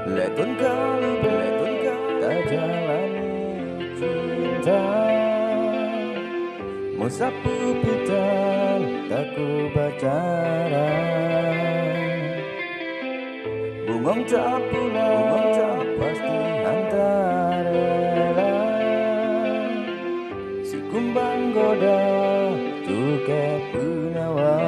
Letun kali tak jalani cinta, musapu pitan tak ku bacara, bungong tak pulang pasti hantar rela, si kumbang goda tuke penawa.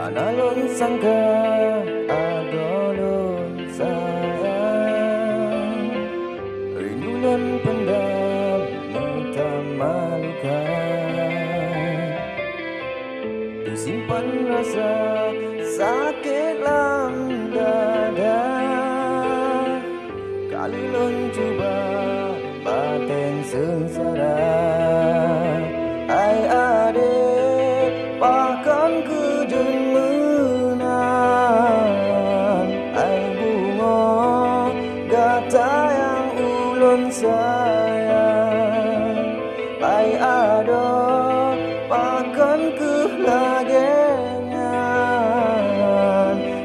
Analon sangka adolon sayang, rindulan pendam metamalukan, tersimpan rasa sakit lam dada, kalilon cuba batin sengsara. Ai adik pakan kejun menang, ai bunga gata yang ulun sayang, ai ada pakan kelagengan,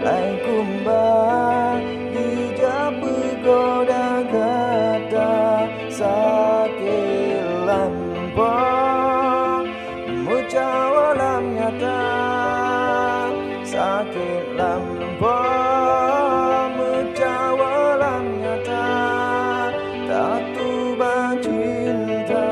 ai kumbang hijab begoda gata sakit lampau, mucawalam nyata sakit lampau, mucawalam nyata tak tuba cinta.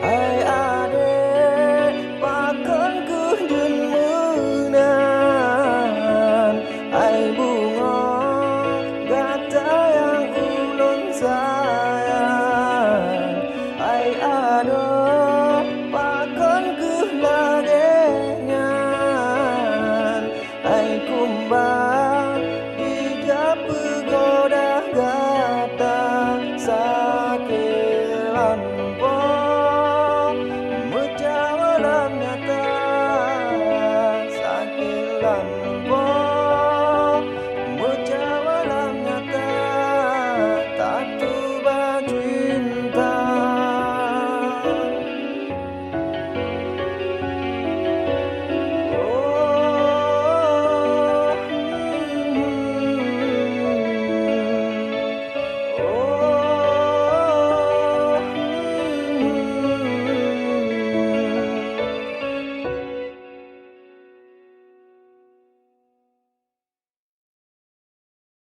Ai adik pakan kejun menang, ai bunga gata yang ulun sayang, ai ada pakan kelagengan, ai kumbang hijab begoda gata sakit lampau, mucawalam nyata sakit lampau.